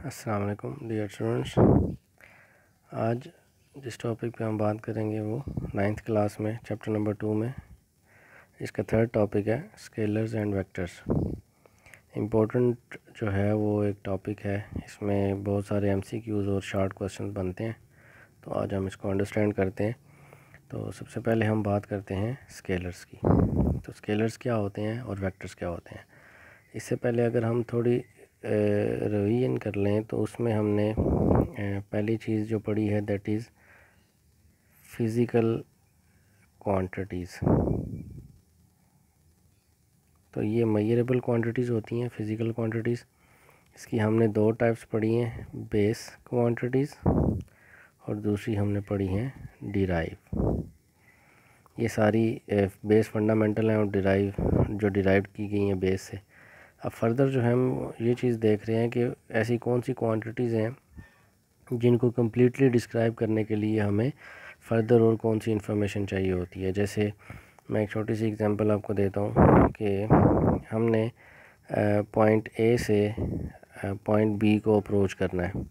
अस्सलाम वालेकुम dear students. आज जिस टॉपिक पे हम बात करेंगे वो 9th क्लास में चैप्टर नंबर 2 में इसका थर्ड टॉपिक है स्केलर्स एंड वेक्टर्स। इम्पोर्टेंट जो है वो एक टॉपिक है, इसमें बहुत सारे MCQs और शॉर्ट क्वेश्चन बनते हैं, तो आज हम इसको अंडरस्टैंड करते हैं। तो सबसे पहले हम बात करते हैं स्केलर्स की। तो स्केलर्स क्या होते हैं और वेक्टर्स क्या होते हैं। इससे पहले अगर हम थोड़ी रिवीजन कर लें तो उसमें हमने पहली चीज़ जो पढ़ी है दैट इज़ फिज़िकल क्वांटिटीज़। तो ये मेजरेबल क्वांटिटीज़ होती हैं फिज़िकल क्वांटिटीज़। इसकी हमने दो टाइप्स पढ़ी हैं, बेस क्वांटिटीज़ और दूसरी हमने पढ़ी हैं डिराइव। ये सारी बेस फंडामेंटल हैं और डिराइव की गई हैं बेस से। अब फर्दर जो है हम ये चीज़ देख रहे हैं कि ऐसी कौन सी क्वांटिटीज़ हैं जिनको कम्प्लीटली डिस्क्राइब करने के लिए हमें फ़र्दर और कौन सी इन्फॉर्मेशन चाहिए होती है। जैसे मैं एक छोटी सी एग्जांपल आपको देता हूँ कि हमने पॉइंट ए से पॉइंट बी को अप्रोच करना है,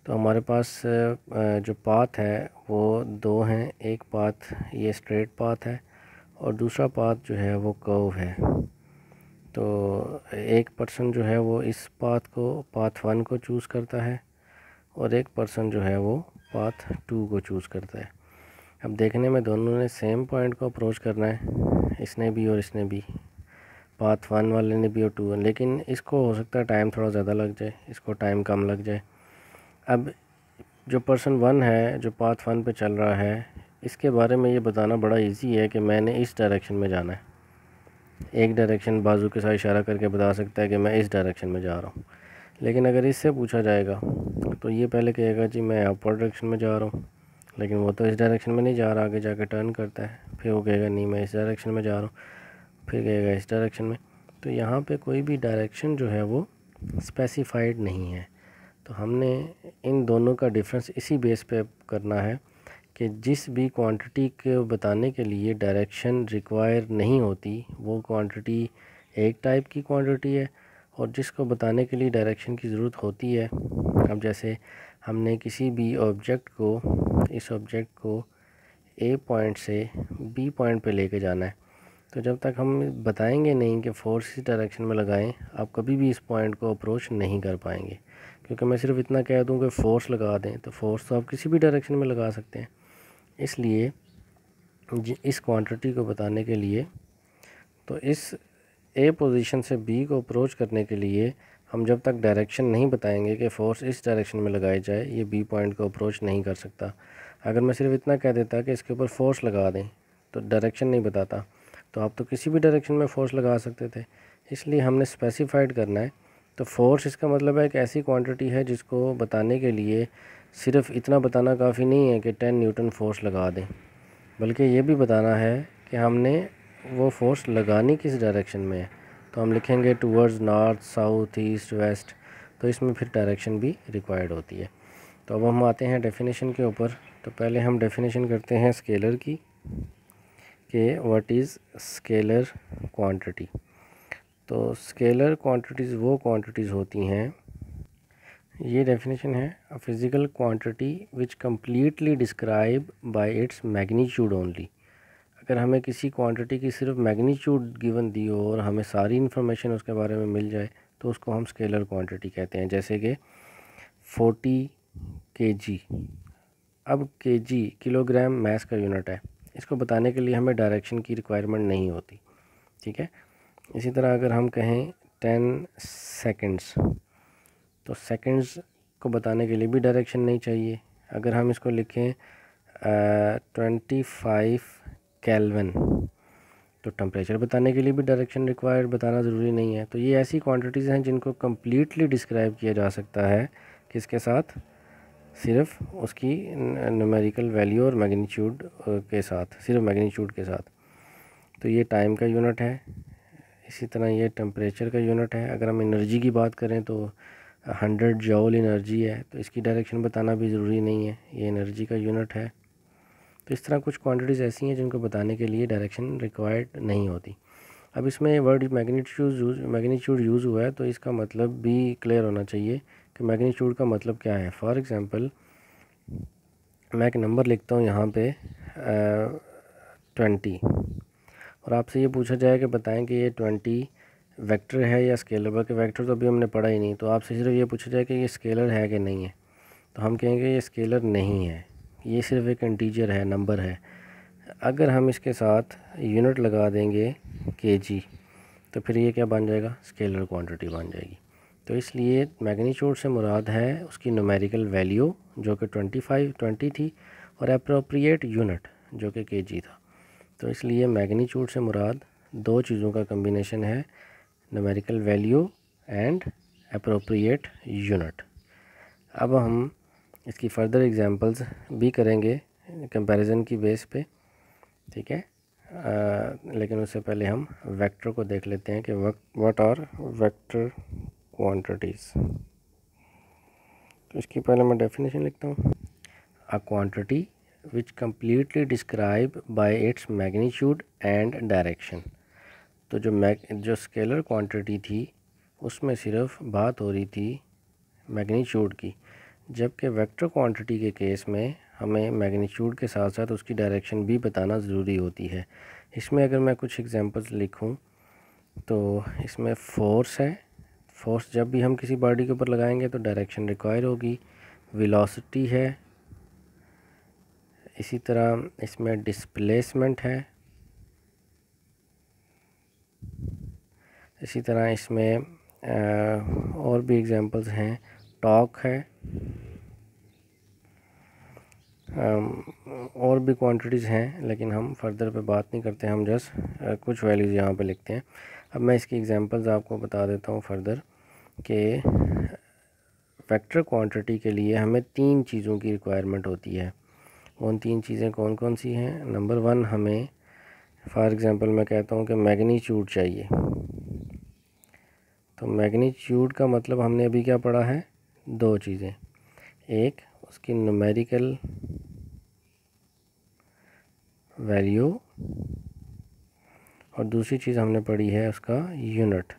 तो हमारे पास जो पाथ है वो दो हैं। एक पाथ ये स्ट्रेट पाथ है और दूसरा पाथ जो है वो कर्व है। तो एक पर्सन जो है वो इस पाथ 1 को चूज़ करता है और एक पर्सन जो है वो पाथ 2 को चूज़ करता है। अब देखने में दोनों ने सेम पॉइंट को अप्रोच करना है, इसने भी और इसने भी, पाथ 1 वाले ने भी और 2, लेकिन इसको हो सकता है टाइम थोड़ा ज़्यादा लग जाए, इसको टाइम कम लग जाए। अब जो पर्सन 1 है जो पाथ 1 पे चल रहा है, इसके बारे में ये बताना बड़ा इजी है कि मैंने इस डायरेक्शन में जाना है। एक डायरेक्शन बाजू के साथ इशारा करके बता सकता है कि मैं इस डायरेक्शन में जा रहा हूँ। लेकिन अगर इससे पूछा जाएगा तो ये पहले कहेगा जी मैं अपर डायरेक्शन में जा रहा हूँ, लेकिन वो तो इस डायरेक्शन में नहीं जा रहा, आगे जाके टर्न करता है। फिर वो कहेगा नहीं मैं इस डायरेक्शन में जा रहा हूँ, फिर कहेगा इस डायरेक्शन में। तो यहाँ पे कोई भी डायरेक्शन जो है वो स्पेसिफाइड नहीं है। तो हमने इन दोनों का डिफरेंस इसी बेस पे करना है कि जिस भी क्वांटिटी को बताने के लिए डायरेक्शन रिक्वायर नहीं होती वो क्वांटिटी एक टाइप की क्वांटिटी है, और जिसको बताने के लिए डायरेक्शन की ज़रूरत होती है। अब जैसे हमने किसी भी इस ऑब्जेक्ट को ए पॉइंट से बी पॉइंट पे लेके जाना है, तो जब तक हम बताएंगे नहीं कि फोर्स इस डायरेक्शन में लगाएं, आप कभी भी इस पॉइंट को अप्रोच नहीं कर पाएंगे। क्योंकि मैं सिर्फ इतना कह दूं कि फ़ोर्स लगा दें, तो फोर्स तो आप किसी भी डायरेक्शन में लगा सकते हैं। इसलिए इस क्वांटिटी को बताने के लिए, तो इस ए पोजीशन से बी को अप्रोच करने के लिए हम जब तक डायरेक्शन नहीं बताएंगे कि फ़ोर्स इस डायरेक्शन में लगाई जाए, ये बी पॉइंट को अप्रोच नहीं कर सकता। अगर मैं सिर्फ इतना कह देता कि इसके ऊपर फोर्स लगा दें, तो डायरेक्शन नहीं बताता, तो आप तो किसी भी डायरेक्शन में फ़ोर्स लगा सकते थे। इसलिए हमने स्पेसिफाइड करना है। तो फोर्स इसका मतलब है एक ऐसी क्वांटिटी है जिसको बताने के लिए सिर्फ इतना बताना काफ़ी नहीं है कि 10 न्यूटन फोर्स लगा दें, बल्कि ये भी बताना है कि हमने वो फोर्स लगानी किस डायरेक्शन में है। तो हम लिखेंगे towards north, south, east, west, तो इसमें फिर डायरेक्शन भी रिक्वायर्ड होती है। तो अब हम आते हैं डेफिनेशन के ऊपर। तो पहले हम डेफिनेशन करते हैं स्केलर की, कि व्हाट इज़ स्केलर क्वांटिटी। तो स्केलर क्वांटिटीज़ वो क्वांटिटीज़ होती हैं, ये डेफिनेशन है, a physical quantity which completely describe by its magnitude only. अगर हमें किसी क्वांटिटी की सिर्फ मैग्नीट्यूड गिवन दी हो और हमें सारी इन्फॉर्मेशन उसके बारे में मिल जाए, तो उसको हम स्केलर क्वांटिटी कहते हैं। जैसे कि 40 kg। अब kg किलोग्राम मैस का यूनिट है, इसको बताने के लिए हमें डायरेक्शन की रिक्वायरमेंट नहीं होती, ठीक है। इसी तरह अगर हम कहें 10 सेकंड्स, तो सेकंड्स को बताने के लिए भी डायरेक्शन नहीं चाहिए। अगर हम इसको लिखें 25 केल्विन, तो टेम्परेचर बताने के लिए भी डायरेक्शन रिक्वायर्ड बताना ज़रूरी नहीं है। तो ये ऐसी क्वांटिटीज़ हैं जिनको कम्प्लीटली डिस्क्राइब किया जा सकता है किसके साथ, सिर्फ उसकी न्यूमेरिकल वैल्यू और मैग्नीट्यूड के साथ, सिर्फ मैग्नीट्यूड के साथ। तो ये टाइम का यूनिट है, इसी तरह ये टेम्परेचर का यूनिट है। अगर हम एनर्जी की बात करें तो 100 जॉल एनर्जी है, तो इसकी डायरेक्शन बताना भी ज़रूरी नहीं है, ये एनर्जी का यूनिट है। तो इस तरह कुछ क्वांटिटीज़ ऐसी हैं जिनको बताने के लिए डायरेक्शन रिक्वायर्ड नहीं होती। अब इसमें वर्ड मैग्नीट्यूड यूज़ हुआ है, तो इसका मतलब भी क्लियर होना चाहिए कि मैग्नीट्यूड का मतलब क्या है। फॉर एग्ज़ाम्पल मैं एक नंबर लिखता हूँ यहाँ पे 20, और आपसे ये पूछा जाए कि बताएं कि ये 20 वेक्टर है या स्केलर, बल्कि वेक्टर तो अभी हमने पढ़ा ही नहीं, तो आपसे सिर्फ ये पूछा जाए कि ये स्केलर है कि नहीं है, तो हम कहेंगे ये स्केलर नहीं है, ये सिर्फ एक इंटीजर है, नंबर है। अगर हम इसके साथ यूनिट लगा देंगे kg, तो फिर ये क्या बन जाएगा, स्केलर क्वांटिटी बन जाएगी। तो इसलिए मैग्नीट्यूड से मुराद है उसकी न्यूमेरिकल वैल्यू जो कि 20 थी, और अप्रोप्रिएट यूनिट जो कि kg था। तो इसलिए मैग्नीट्यूड से मुराद दो चीज़ों का कम्बिनेशन है, numerical value and appropriate unit. अब हम इसकी फ़र्दर एग्जांपल्स भी करेंगे कंपैरिजन की बेस पे, ठीक है। लेकिन उससे पहले हम वेक्टर को देख लेते हैं कि व्हाट आर वेक्टर क्वांटिटीज़। तो इसकी पहले मैं डेफिनेशन लिखता हूँ। A quantity which completely describe by its magnitude and direction. तो जो स्केलर क्वांटिटी थी उसमें सिर्फ बात हो रही थी मैग्नीट्यूड की, जबकि वेक्टर क्वांटिटी के केस में हमें मैग्नीट्यूड के साथ साथ उसकी डायरेक्शन भी बताना ज़रूरी होती है। इसमें अगर मैं कुछ एग्जांपल्स लिखूं तो इसमें फोर्स है, फोर्स जब भी हम किसी बॉडी के ऊपर लगाएंगे तो डायरेक्शन रिक्वायर होगी। वेलोसिटी है, इसी तरह इसमें डिस्प्लेसमेंट है, इसी तरह इसमें और भी एग्जांपल्स हैं, टॉर्क है, और भी क्वांटिटीज़ हैं, लेकिन हम फर्दर पे बात नहीं करते, हम जस्ट कुछ वैल्यूज़ यहाँ पे लिखते हैं। अब मैं इसकी एग्जांपल्स आपको बता देता हूँ फर्दर कि वेक्टर क्वांटिटी के लिए हमें 3 चीज़ों की रिक्वायरमेंट होती है। उन 3 चीज़ें कौन कौन सी हैं? नंबर 1, हमें फॉर एग्ज़ाम्पल मैं कहता हूँ कि मैग्नीट्यूड चाहिए। तो मैग्नीट्यूड का मतलब हमने अभी क्या पढ़ा है, 2 चीज़ें, एक उसकी न्यूमेरिकल वैल्यू और दूसरी चीज़ हमने पढ़ी है उसका यूनिट।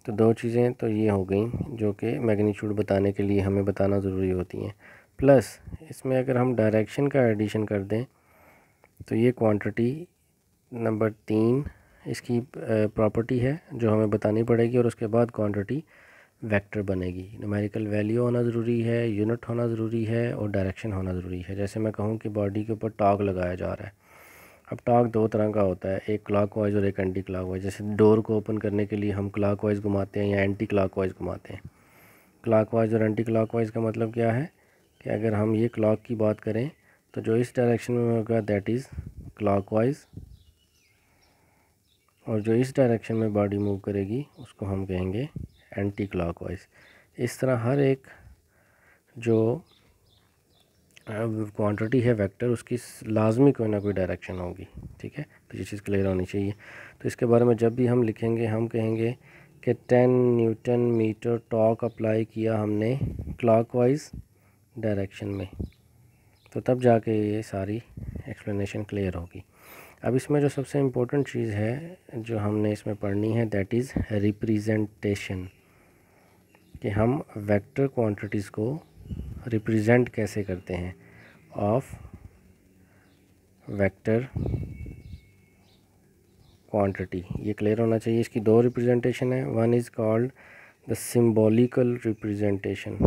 तो 2 चीज़ें तो ये हो गई जो कि मैग्नीट्यूड बताने के लिए हमें बताना ज़रूरी होती हैं। प्लस इसमें अगर हम डायरेक्शन का एडिशन कर दें तो ये क्वांटिटी नंबर 3 इसकी प्रॉपर्टी है जो हमें बतानी पड़ेगी, और उसके बाद क्वांटिटी वेक्टर बनेगी। न्यूमेरिकल वैल्यू होना ज़रूरी है, यूनिट होना ज़रूरी है, और डायरेक्शन होना ज़रूरी है। जैसे मैं कहूँ कि बॉडी के ऊपर टॉर्क लगाया जा रहा है। अब टॉर्क 2 तरह का होता है, एक क्लॉकवाइज और एक एंटी क्लॉकवाइज। जैसे डोर को ओपन करने के लिए हम क्लॉकवाइज घुमाते हैं या एंटी क्लॉकवाइज घुमाते हैं। क्लॉकवाइज और एंटी क्लॉकवाइज का मतलब क्या है कि अगर हम ये क्लॉक की बात करें तो जो इस डायरेक्शन में होगा दैट इज़ क्लॉकवाइज, और जो इस डायरेक्शन में बॉडी मूव करेगी उसको हम कहेंगे एंटी क्लॉकवाइज। इस तरह हर एक जो क्वांटिटी है वेक्टर उसकी लाजमी कोई ना कोई डायरेक्शन होगी, ठीक है। तो ये चीज़ क्लियर होनी चाहिए। तो इसके बारे में जब भी हम लिखेंगे हम कहेंगे कि 10 न्यूटन मीटर टॉर्क अप्लाई किया हमने क्लॉकवाइज डायरेक्शन में, तो तब जाके ये सारी एक्सप्लेनेशन क्लियर होगी। अब इसमें जो सबसे इम्पोर्टेंट चीज़ है जो हमने इसमें पढ़नी है दैट इज़ रिप्रेजेंटेशन, कि हम वेक्टर क्वांटिटीज़ को रिप्रेजेंट कैसे करते हैं ऑफ वेक्टर क्वांटिटी। ये क्लियर होना चाहिए। इसकी 2 रिप्रेजेंटेशन है, one is called the symbolical representation,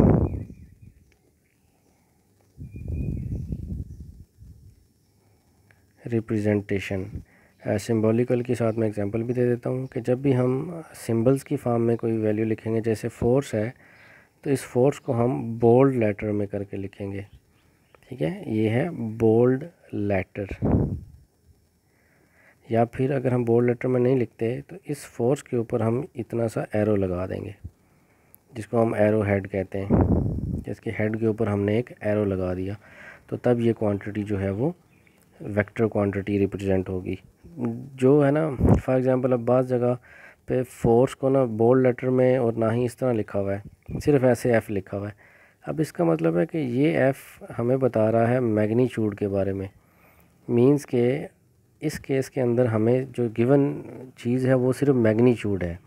symbolical के साथ मैं एग्जांपल भी दे देता हूँ कि जब भी हम सिंबल्स की फॉर्म में कोई वैल्यू लिखेंगे, जैसे फोर्स है तो इस फोर्स को हम बोल्ड लेटर में करके लिखेंगे, ठीक है। ये है बोल्ड लेटर। या फिर अगर हम बोल्ड लेटर में नहीं लिखते तो इस फोर्स के ऊपर हम इतना सा एरो लगा देंगे जिसको हम एरो हेड कहते हैं। जिसके हेड के ऊपर हमने एक एरो लगा दिया तो तब ये क्वांटिटी जो है वो वेक्टर क्वांटिटी रिप्रेजेंट होगी। जो है ना, फॉर एग्जांपल अब बाज़ जगह पे फोर्स को ना बोल्ड लेटर में और ना ही इस तरह लिखा हुआ है, सिर्फ ऐसे एफ़ लिखा हुआ है। अब इसका मतलब है कि ये एफ़ हमें बता रहा है मैग्नीट्यूड के बारे में, मींस के इस केस के अंदर हमें जो गिवन चीज़ है वो सिर्फ मैग्नीट्यूड है।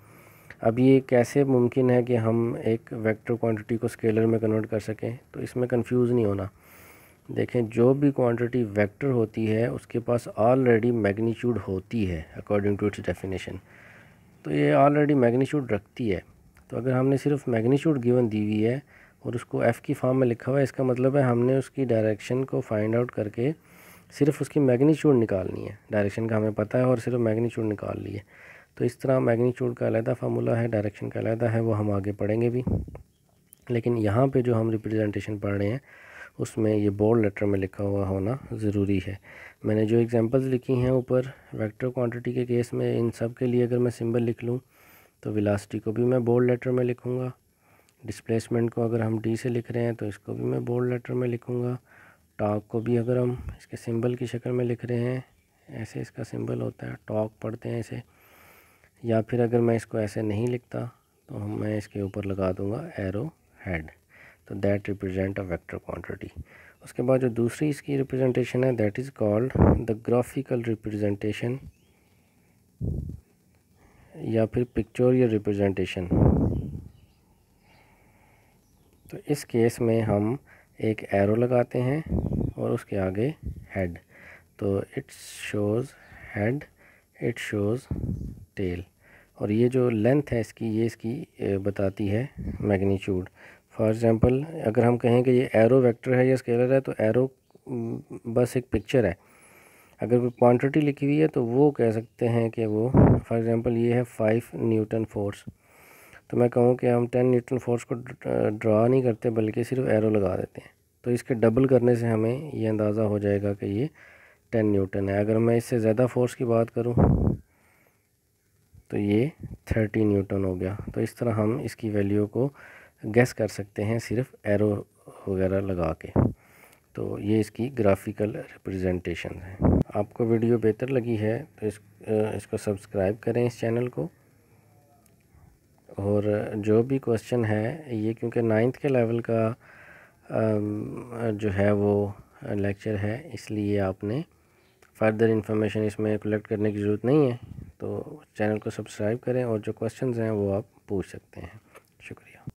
अब ये कैसे मुमकिन है कि हम एक वेक्टर क्वांटिटी को स्केलर में कन्वर्ट कर सकें? तो इसमें कंफ्यूज नहीं होना। देखें, जो भी क्वांटिटी वेक्टर होती है उसके पास ऑलरेडी मैग्नीट्यूड होती है अकॉर्डिंग टू इट्स डेफिनेशन। तो ये ऑलरेडी मैग्नीट्यूड रखती है। तो अगर हमने सिर्फ मैग्नीट्यूड गिवन दी हुई है और उसको एफ़ की फॉर्म में लिखा हुआ है, इसका मतलब है हमने उसकी डायरेक्शन को फाइंड आउट करके सिर्फ उसकी मैग्नीट्यूड निकालनी है। डायरेक्शन का हमें पता है और सिर्फ मैग्नीट्यूड निकाल ली है। तो इस तरह मैग्नीट्यूड का अलग फार्मूला है, डायरेक्शन का अलग है, वो हम आगे पढ़ेंगे भी। लेकिन यहाँ पे जो हम रिप्रेजेंटेशन पढ़ रहे हैं उसमें ये बोल्ड लेटर में लिखा हुआ होना ज़रूरी है। मैंने जो एग्जांपल्स लिखी हैं ऊपर वेक्टर क्वांटिटी के केस में, इन सब के लिए अगर मैं सिंबल लिख लूँ तो वेलोसिटी को भी मैं बोल्ड लेटर में लिखूँगा। डिस्प्लेसमेंट को अगर हम डी से लिख रहे हैं तो इसको भी मैं बोल्ड लेटर में लिखूँगा। टॉर्क को भी अगर हम इसके सिंबल की शक्ल में लिख रहे हैं, ऐसे इसका सिंबल होता है, टॉर्क पढ़ते हैं इसे। या फिर अगर मैं इसको ऐसे नहीं लिखता तो मैं इसके ऊपर लगा दूँगा एरो हेड। तो that represent a vector quantity. उसके बाद जो दूसरी इसकी रिप्रेजेंटेशन है that is called the graphical representation या फिर पिक्चोरियल रिप्रेजेंटेशन। तो इस केस में हम एक एरो लगाते हैं और उसके आगे हेड। तो it shows head, it shows tail. और ये जो लेंथ है इसकी, ये इसकी बताती है मैग्नीट्यूड। फॉर एग्ज़ाम्पल अगर हम कहें कि ये एरो वेक्टर है या स्केलर है, तो एरो बस एक पिक्चर है। अगर कोई क्वांटिटी लिखी हुई है तो वो कह सकते हैं कि वो, फॉर एग्ज़ाम्पल ये है 5 न्यूटन फोर्स, तो मैं कहूँ कि हम 10 न्यूटन फोर्स को ड्रा नहीं करते बल्कि सिर्फ एरो लगा देते हैं। तो इसके डबल करने से हमें ये अंदाज़ा हो जाएगा कि ये 10 न्यूटन है। अगर मैं इससे ज़्यादा फोर्स की बात करूँ तो ये 30 न्यूटन हो गया। तो इस तरह हम इसकी वैल्यू को गेस कर सकते हैं सिर्फ एरो वगैरह लगा के। तो ये इसकी ग्राफिकल रिप्रेजेंटेशन है। आपको वीडियो बेहतर लगी है तो इसको सब्सक्राइब करें इस चैनल को। और जो भी क्वेश्चन है ये, क्योंकि 9th के लेवल का जो है वो लेक्चर है, इसलिए आपने फर्दर इंफॉर्मेशन इसमें कलेक्ट करने की ज़रूरत नहीं है। तो चैनल को सब्सक्राइब करें और जो क्वेश्चंस हैं वो आप पूछ सकते हैं। शुक्रिया।